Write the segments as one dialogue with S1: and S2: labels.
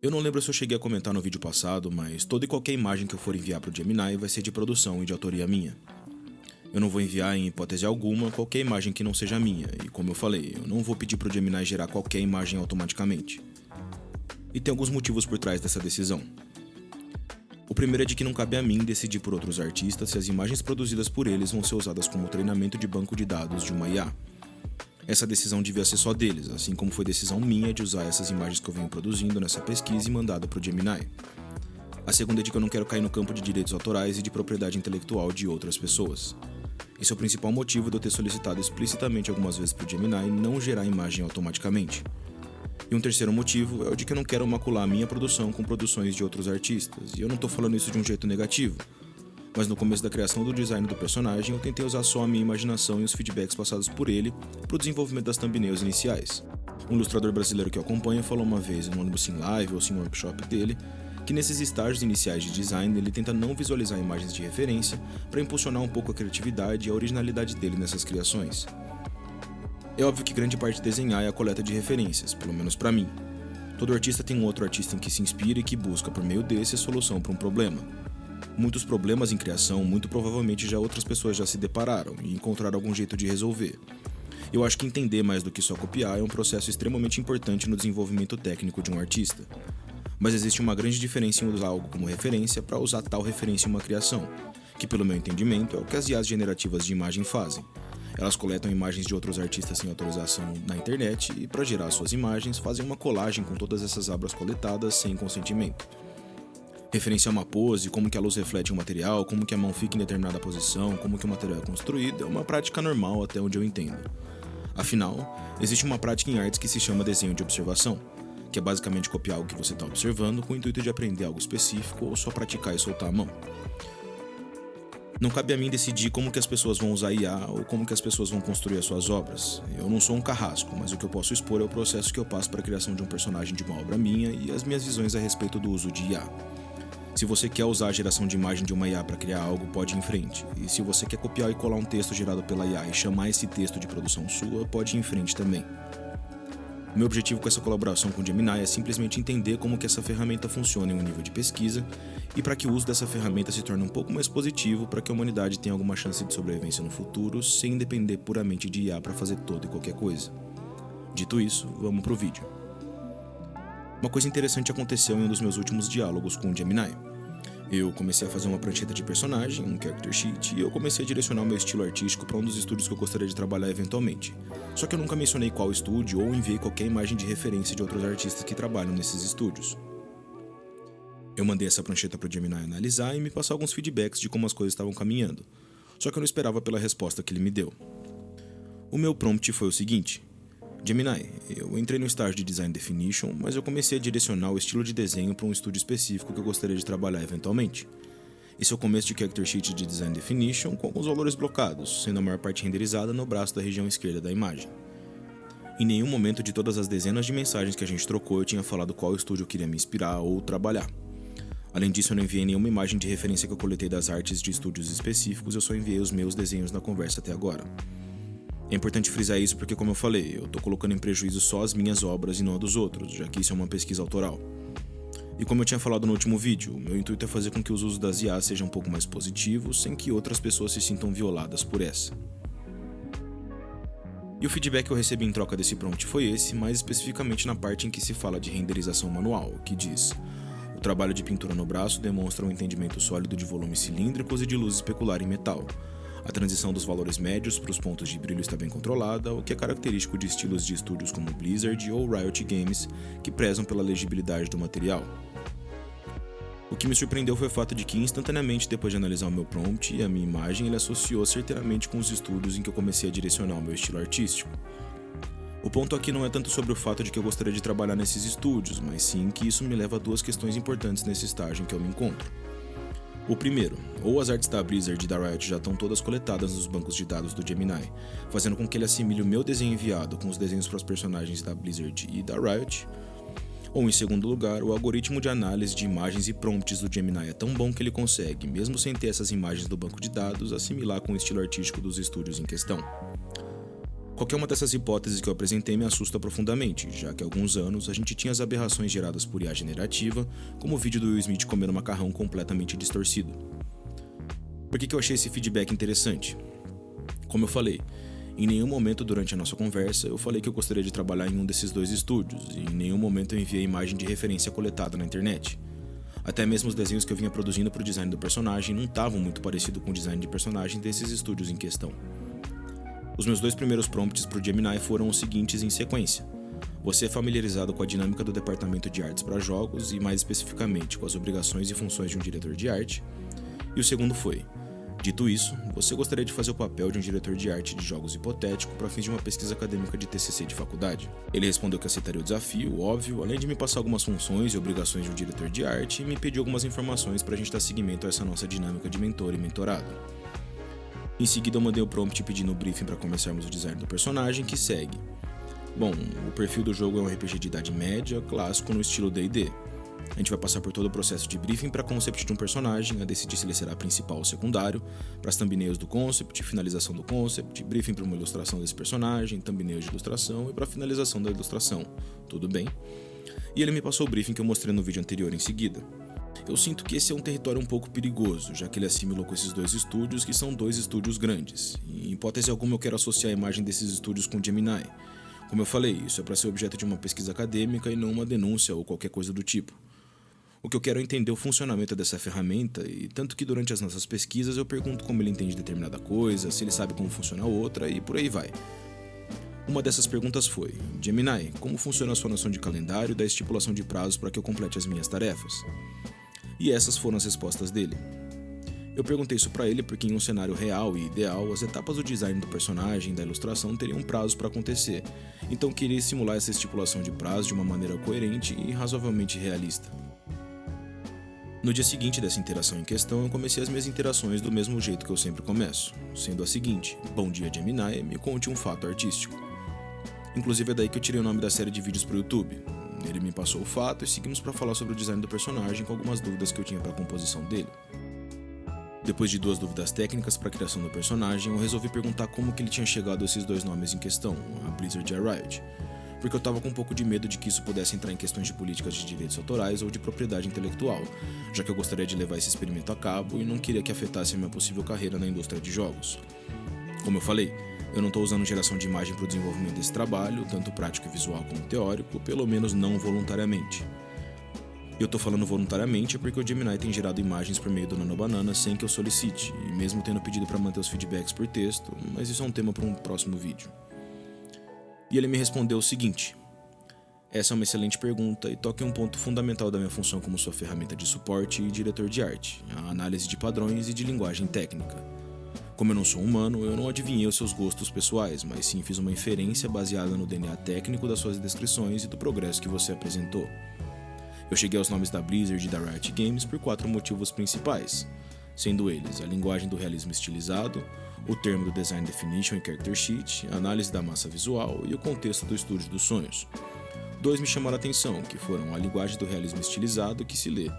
S1: Eu não lembro se eu cheguei a comentar no vídeo passado, mas toda e qualquer imagem que eu for enviar para o Gemini vai ser de produção e de autoria minha. Eu não vou enviar, em hipótese alguma, qualquer imagem que não seja minha, e como eu falei, eu não vou pedir para o Gemini gerar qualquer imagem automaticamente. E tem alguns motivos por trás dessa decisão. O primeiro é de que não cabe a mim decidir por outros artistas se as imagens produzidas por eles vão ser usadas como treinamento de banco de dados de uma IA. Essa decisão devia ser só deles, assim como foi decisão minha de usar essas imagens que eu venho produzindo nessa pesquisa e mandada para o Gemini. A segunda é de que eu não quero cair no campo de direitos autorais e de propriedade intelectual de outras pessoas. Esse é o principal motivo de eu ter solicitado explicitamente algumas vezes para o Gemini não gerar imagem automaticamente. E um terceiro motivo é o de que eu não quero macular a minha produção com produções de outros artistas, e eu não estou falando isso de um jeito negativo. Mas no começo da criação do design do personagem, eu tentei usar só a minha imaginação e os feedbacks passados por ele para o desenvolvimento das thumbnails iniciais. Um ilustrador brasileiro que eu acompanho falou uma vez, no ônibus em live ou sim no workshop dele, que nesses estágios iniciais de design ele tenta não visualizar imagens de referência para impulsionar um pouco a criatividade e a originalidade dele nessas criações. É óbvio que grande parte de desenhar é a coleta de referências, pelo menos para mim. Todo artista tem um outro artista em que se inspira e que busca por meio desse a solução para um problema. Muitos problemas em criação, muito provavelmente já outras pessoas já se depararam e encontraram algum jeito de resolver. Eu acho que entender mais do que só copiar é um processo extremamente importante no desenvolvimento técnico de um artista. Mas existe uma grande diferença em usar algo como referência para usar tal referência em uma criação, que pelo meu entendimento é o que as IAs generativas de imagem fazem. Elas coletam imagens de outros artistas sem autorização na internet e, para gerar suas imagens, fazem uma colagem com todas essas obras coletadas sem consentimento. Referenciar uma pose, como que a luz reflete um material, como que a mão fica em determinada posição, como que o material é construído, é uma prática normal até onde eu entendo. Afinal, existe uma prática em artes que se chama desenho de observação, que é basicamente copiar algo que você está observando com o intuito de aprender algo específico ou só praticar e soltar a mão. Não cabe a mim decidir como que as pessoas vão usar IA ou como que as pessoas vão construir as suas obras. Eu não sou um carrasco, mas o que eu posso expor é o processo que eu passo para a criação de um personagem de uma obra minha e as minhas visões a respeito do uso de IA. Se você quer usar a geração de imagem de uma IA para criar algo, pode ir em frente. E se você quer copiar e colar um texto gerado pela IA e chamar esse texto de produção sua, pode ir em frente também. Meu objetivo com essa colaboração com o Gemini é simplesmente entender como que essa ferramenta funciona em um nível de pesquisa e para que o uso dessa ferramenta se torne um pouco mais positivo para que a humanidade tenha alguma chance de sobrevivência no futuro sem depender puramente de IA para fazer toda e qualquer coisa. Dito isso, vamos pro vídeo. Uma coisa interessante aconteceu em um dos meus últimos diálogos com o Gemini. Eu comecei a fazer uma prancheta de personagem, um character sheet, e eu comecei a direcionar o meu estilo artístico para um dos estúdios que eu gostaria de trabalhar eventualmente. Só que eu nunca mencionei qual estúdio ou enviei qualquer imagem de referência de outros artistas que trabalham nesses estúdios. Eu mandei essa prancheta para o Gemini analisar e me passar alguns feedbacks de como as coisas estavam caminhando, só que eu não esperava pela resposta que ele me deu. O meu prompt foi o seguinte: Gemini, eu entrei no estágio de Design Definition, mas eu comecei a direcionar o estilo de desenho para um estúdio específico que eu gostaria de trabalhar eventualmente. Esse é o começo de Character Sheet de Design Definition com alguns valores blocados, sendo a maior parte renderizada no braço da região esquerda da imagem. Em nenhum momento de todas as dezenas de mensagens que a gente trocou eu tinha falado qual estúdio eu queria me inspirar ou trabalhar. Além disso, eu não enviei nenhuma imagem de referência que eu coletei das artes de estúdios específicos, eu só enviei os meus desenhos na conversa até agora. É importante frisar isso porque, como eu falei, eu tô colocando em prejuízo só as minhas obras e não a dos outros, já que isso é uma pesquisa autoral. E como eu tinha falado no último vídeo, o meu intuito é fazer com que os usos das IAs sejam um pouco mais positivos, sem que outras pessoas se sintam violadas por essa. E o feedback que eu recebi em troca desse prompt foi esse, mais especificamente na parte em que se fala de renderização manual, que diz: o trabalho de pintura no braço demonstra um entendimento sólido de volumes cilíndricos e de luz especular em metal. A transição dos valores médios para os pontos de brilho está bem controlada, o que é característico de estilos de estúdios como Blizzard ou Riot Games, que prezam pela legibilidade do material. O que me surpreendeu foi o fato de que, instantaneamente depois de analisar o meu prompt e a minha imagem, ele associou certeiramente com os estúdios em que eu comecei a direcionar o meu estilo artístico. O ponto aqui não é tanto sobre o fato de que eu gostaria de trabalhar nesses estúdios, mas sim que isso me leva a duas questões importantes nesse estágio em que eu me encontro. O primeiro, ou as artes da Blizzard e da Riot já estão todas coletadas nos bancos de dados do Gemini, fazendo com que ele assimile o meu desenho enviado com os desenhos para os personagens da Blizzard e da Riot, ou em segundo lugar, o algoritmo de análise de imagens e prompts do Gemini é tão bom que ele consegue, mesmo sem ter essas imagens do banco de dados, assimilar com o estilo artístico dos estúdios em questão. Qualquer uma dessas hipóteses que eu apresentei me assusta profundamente, já que há alguns anos a gente tinha as aberrações geradas por IA generativa, como o vídeo do Will Smith comendo macarrão completamente distorcido. Por que eu achei esse feedback interessante? Como eu falei, em nenhum momento durante a nossa conversa eu falei que eu gostaria de trabalhar em um desses dois estúdios, e em nenhum momento eu enviei imagem de referência coletada na internet. Até mesmo os desenhos que eu vinha produzindo para o design do personagem não estavam muito parecidos com o design de personagem desses estúdios em questão. Os meus 2 primeiros prompts para o Gemini foram os seguintes em sequência. Você é familiarizado com a dinâmica do departamento de artes para jogos e mais especificamente com as obrigações e funções de um diretor de arte? E o segundo foi: dito isso, você gostaria de fazer o papel de um diretor de arte de jogos hipotético para fins de uma pesquisa acadêmica de TCC de faculdade? Ele respondeu que aceitaria o desafio, óbvio, além de me passar algumas funções e obrigações de um diretor de arte e me pediu algumas informações para a gente dar seguimento a essa nossa dinâmica de mentor e mentorado. Em seguida eu mandei o prompt pedindo o briefing para começarmos o design do personagem, que segue. Bom, o perfil do jogo é um RPG de idade média, clássico no estilo D&D. A gente vai passar por todo o processo de briefing para concept de um personagem, a decidir se ele será principal ou secundário, para as thumbnails do concept, finalização do concept, briefing para uma ilustração desse personagem, thumbnails de ilustração e para a finalização da ilustração. Tudo bem? E ele me passou o briefing que eu mostrei no vídeo anterior em seguida. Eu sinto que esse é um território um pouco perigoso, já que ele assimilou com esses 2 estúdios, que são 2 estúdios grandes. Em hipótese alguma eu quero associar a imagem desses estúdios com o Gemini. Como eu falei, isso é para ser objeto de uma pesquisa acadêmica e não uma denúncia ou qualquer coisa do tipo. O que eu quero é entender o funcionamento dessa ferramenta, e tanto que durante as nossas pesquisas eu pergunto como ele entende determinada coisa, se ele sabe como funciona outra e por aí vai. Uma dessas perguntas foi: Gemini, como funciona a sua noção de calendário e da estipulação de prazos para que eu complete as minhas tarefas? E essas foram as respostas dele. Eu perguntei isso para ele porque em um cenário real e ideal, as etapas do design do personagem e da ilustração teriam um prazo para acontecer, então queria simular essa estipulação de prazo de uma maneira coerente e razoavelmente realista. No dia seguinte dessa interação em questão, eu comecei as minhas interações do mesmo jeito que eu sempre começo, sendo a seguinte: bom dia Gemini, me conte um fato artístico. Inclusive é daí que eu tirei o nome da série de vídeos para o YouTube. Ele me passou o fato e seguimos para falar sobre o design do personagem com algumas dúvidas que eu tinha para a composição dele. Depois de 2 dúvidas técnicas para a criação do personagem, eu resolvi perguntar como que ele tinha chegado a esses 2 nomes em questão, a Blizzard e a Riot, porque eu estava com um pouco de medo de que isso pudesse entrar em questões de políticas de direitos autorais ou de propriedade intelectual, já que eu gostaria de levar esse experimento a cabo e não queria que afetasse a minha possível carreira na indústria de jogos. Como eu falei, eu não estou usando geração de imagem para o desenvolvimento desse trabalho, tanto prático e visual como teórico, pelo menos não voluntariamente. E eu estou falando voluntariamente porque o Gemini tem gerado imagens por meio do Nanobanana sem que eu solicite, e mesmo tendo pedido para manter os feedbacks por texto, mas isso é um tema para um próximo vídeo. E ele me respondeu o seguinte: essa é uma excelente pergunta e toca em um ponto fundamental da minha função como sua ferramenta de suporte e diretor de arte, a análise de padrões e de linguagem técnica. Como eu não sou humano, eu não adivinhei os seus gostos pessoais, mas sim fiz uma inferência baseada no DNA técnico das suas descrições e do progresso que você apresentou. Eu cheguei aos nomes da Blizzard e da Riot Games por 4 motivos principais, sendo eles a linguagem do realismo estilizado, o termo do Design Definition e Character Sheet, a análise da massa visual e o contexto do Estúdio dos Sonhos. 2 me chamaram a atenção, que foram a linguagem do realismo estilizado, que se lê: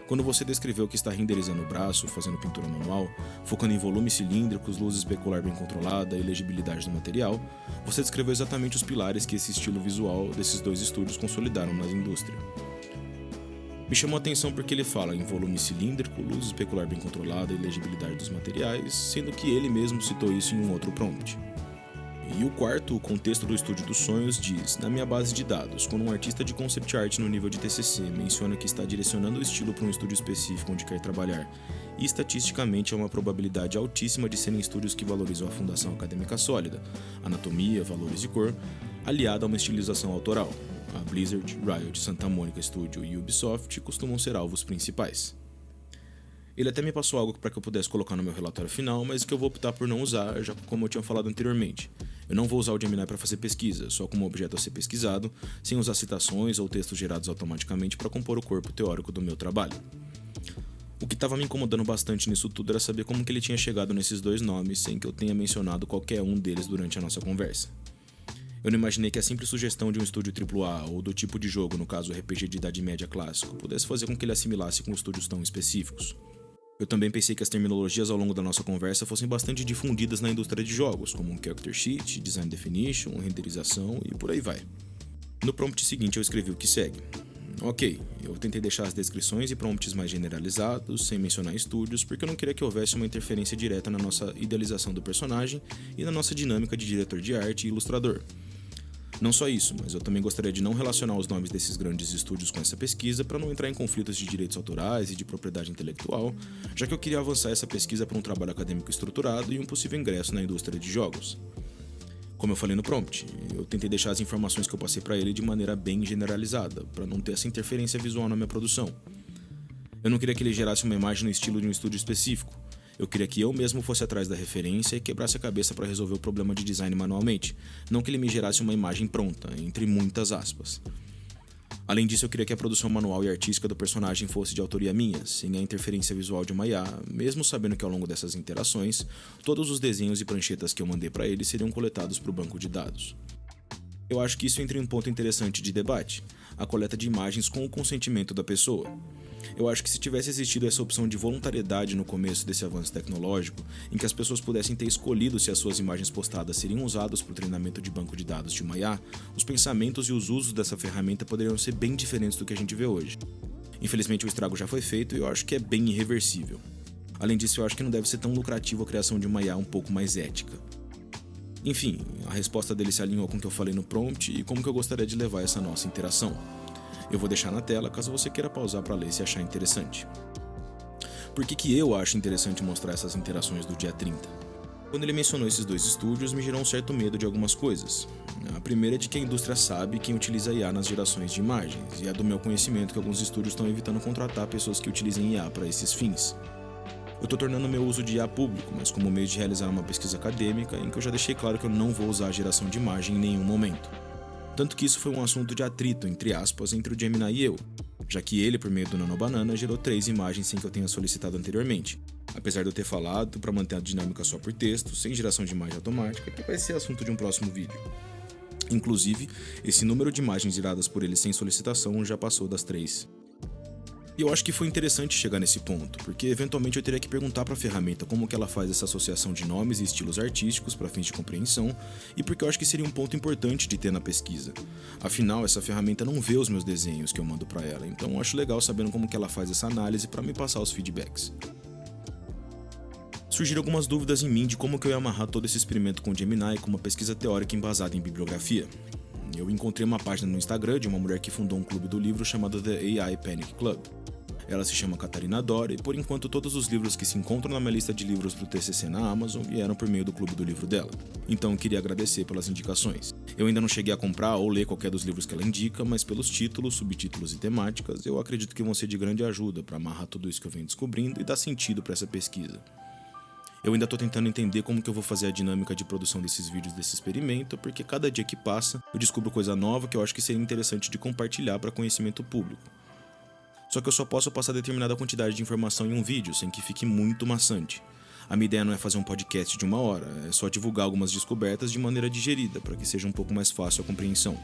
S1: quando você descreveu que está renderizando o braço, fazendo pintura manual, focando em volumes cilíndricos, luz especular bem controlada e legibilidade do material, você descreveu exatamente os pilares que esse estilo visual desses 2 estúdios consolidaram na indústria. Me chamou a atenção porque ele fala em volume cilíndrico, luz especular bem controlada e legibilidade dos materiais, sendo que ele mesmo citou isso em um outro prompt. E o quarto, o contexto do Estúdio dos Sonhos, diz: na minha base de dados, quando um artista de concept art no nível de TCC menciona que está direcionando o estilo para um estúdio específico onde quer trabalhar, e estatisticamente há uma probabilidade altíssima de serem estúdios que valorizam a fundação acadêmica sólida, anatomia, valores e cor, aliada a uma estilização autoral. A Blizzard, Riot, Santa Mônica Studio e Ubisoft costumam ser alvos principais. Ele até me passou algo para que eu pudesse colocar no meu relatório final, mas que eu vou optar por não usar, já como eu tinha falado anteriormente. Eu não vou usar o Gemini para fazer pesquisa, só como objeto a ser pesquisado, sem usar citações ou textos gerados automaticamente para compor o corpo teórico do meu trabalho. O que estava me incomodando bastante nisso tudo era saber como que ele tinha chegado nesses 2 nomes sem que eu tenha mencionado qualquer um deles durante a nossa conversa. Eu não imaginei que a simples sugestão de um estúdio AAA ou do tipo de jogo, no caso RPG de idade média clássico, pudesse fazer com que ele assimilasse com estúdios tão específicos. Eu também pensei que as terminologias ao longo da nossa conversa fossem bastante difundidas na indústria de jogos, como Character Sheet, Design Definition, renderização e por aí vai. No prompt seguinte eu escrevi o que segue. Ok, eu tentei deixar as descrições e prompts mais generalizados, sem mencionar estúdios, porque eu não queria que houvesse uma interferência direta na nossa idealização do personagem e na nossa dinâmica de diretor de arte e ilustrador. Não só isso, mas eu também gostaria de não relacionar os nomes desses grandes estúdios com essa pesquisa para não entrar em conflitos de direitos autorais e de propriedade intelectual, já que eu queria avançar essa pesquisa para um trabalho acadêmico estruturado e um possível ingresso na indústria de jogos. Como eu falei no prompt, eu tentei deixar as informações que eu passei para ele de maneira bem generalizada, para não ter essa interferência visual na minha produção. Eu não queria que ele gerasse uma imagem no estilo de um estúdio específico. Eu queria que eu mesmo fosse atrás da referência e quebrasse a cabeça para resolver o problema de design manualmente, não que ele me gerasse uma imagem pronta, entre muitas aspas. Além disso, eu queria que a produção manual e artística do personagem fosse de autoria minha, sem a interferência visual de uma IA, mesmo sabendo que ao longo dessas interações, todos os desenhos e pranchetas que eu mandei para ele seriam coletados para o banco de dados. Eu acho que isso entra em um ponto interessante de debate, a coleta de imagens com o consentimento da pessoa. Eu acho que se tivesse existido essa opção de voluntariedade no começo desse avanço tecnológico, em que as pessoas pudessem ter escolhido se as suas imagens postadas seriam usadas para o treinamento de banco de dados de uma IA, os pensamentos e os usos dessa ferramenta poderiam ser bem diferentes do que a gente vê hoje. Infelizmente o estrago já foi feito e eu acho que é bem irreversível. Além disso, eu acho que não deve ser tão lucrativo a criação de uma IA um pouco mais ética. Enfim, a resposta dele se alinhou com o que eu falei no prompt e como que eu gostaria de levar essa nossa interação. Eu vou deixar na tela caso você queira pausar para ler se achar interessante. Por que eu acho interessante mostrar essas interações do dia 30? Quando ele mencionou esses dois estúdios, me gerou um certo medo de algumas coisas. A primeira é de que a indústria sabe quem utiliza IA nas gerações de imagens, e é do meu conhecimento que alguns estúdios estão evitando contratar pessoas que utilizem IA para esses fins. Eu estou tornando meu uso de IA público, mas como meio de realizar uma pesquisa acadêmica em que eu já deixei claro que eu não vou usar a geração de imagem em nenhum momento. Tanto que isso foi um assunto de atrito, entre aspas, entre o Gemini e eu, já que ele, por meio do Nanobanana, gerou 3 imagens sem que eu tenha solicitado anteriormente, apesar de eu ter falado para manter a dinâmica só por texto, sem geração de imagem automática, que vai ser assunto de um próximo vídeo. Inclusive, esse número de imagens geradas por ele sem solicitação já passou das 3. E eu acho que foi interessante chegar nesse ponto, porque eventualmente eu teria que perguntar para a ferramenta como que ela faz essa associação de nomes e estilos artísticos para fins de compreensão, e porque eu acho que seria um ponto importante de ter na pesquisa. Afinal, essa ferramenta não vê os meus desenhos que eu mando para ela, então eu acho legal sabendo como que ela faz essa análise para me passar os feedbacks. Surgiram algumas dúvidas em mim de como que eu ia amarrar todo esse experimento com o Gemini com uma pesquisa teórica embasada em bibliografia. Eu encontrei uma página no Instagram de uma mulher que fundou um clube do livro chamado The AI Panic Club. Ela se chama Catarina Dora e, por enquanto, todos os livros que se encontram na minha lista de livros pro TCC na Amazon vieram por meio do clube do livro dela. Então eu queria agradecer pelas indicações. Eu ainda não cheguei a comprar ou ler qualquer dos livros que ela indica, mas pelos títulos, subtítulos e temáticas, eu acredito que vão ser de grande ajuda para amarrar tudo isso que eu venho descobrindo e dar sentido para essa pesquisa. Eu ainda estou tentando entender como que eu vou fazer a dinâmica de produção desses vídeos desse experimento, porque cada dia que passa eu descubro coisa nova que eu acho que seria interessante de compartilhar para conhecimento público. Só que eu só posso passar determinada quantidade de informação em um vídeo, sem que fique muito maçante. A minha ideia não é fazer um podcast de 1 hora, é só divulgar algumas descobertas de maneira digerida, para que seja um pouco mais fácil a compreensão.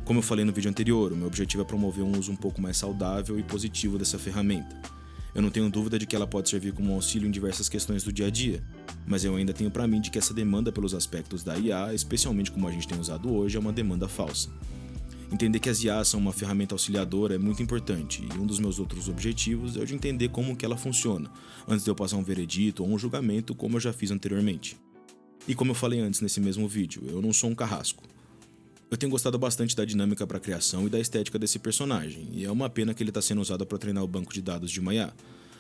S1: Como eu falei no vídeo anterior, o meu objetivo é promover um uso um pouco mais saudável e positivo dessa ferramenta. Eu não tenho dúvida de que ela pode servir como auxílio em diversas questões do dia a dia, mas eu ainda tenho para mim de que essa demanda pelos aspectos da IA, especialmente como a gente tem usado hoje, é uma demanda falsa. Entender que as IAs são uma ferramenta auxiliadora é muito importante, e um dos meus outros objetivos é o de entender como que ela funciona, antes de eu passar um veredito ou um julgamento como eu já fiz anteriormente. E como eu falei antes nesse mesmo vídeo, eu não sou um carrasco. Eu tenho gostado bastante da dinâmica para a criação e da estética desse personagem, e é uma pena que ele está sendo usado para treinar o banco de dados de uma IA.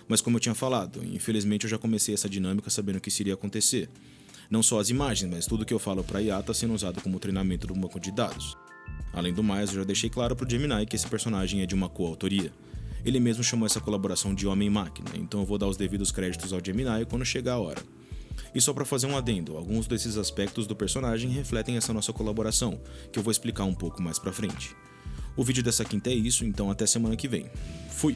S1: Mas como eu tinha falado, infelizmente eu já comecei essa dinâmica sabendo que isso iria acontecer. Não só as imagens, mas tudo que eu falo para a IA está sendo usado como treinamento do banco de dados. Além do mais, eu já deixei claro pro Gemini que esse personagem é de uma coautoria. Ele mesmo chamou essa colaboração de Homem-Máquina, então eu vou dar os devidos créditos ao Gemini quando chegar a hora. E só para fazer um adendo, alguns desses aspectos do personagem refletem essa nossa colaboração, que eu vou explicar um pouco mais pra frente. O vídeo dessa quinta é isso, então até semana que vem. Fui!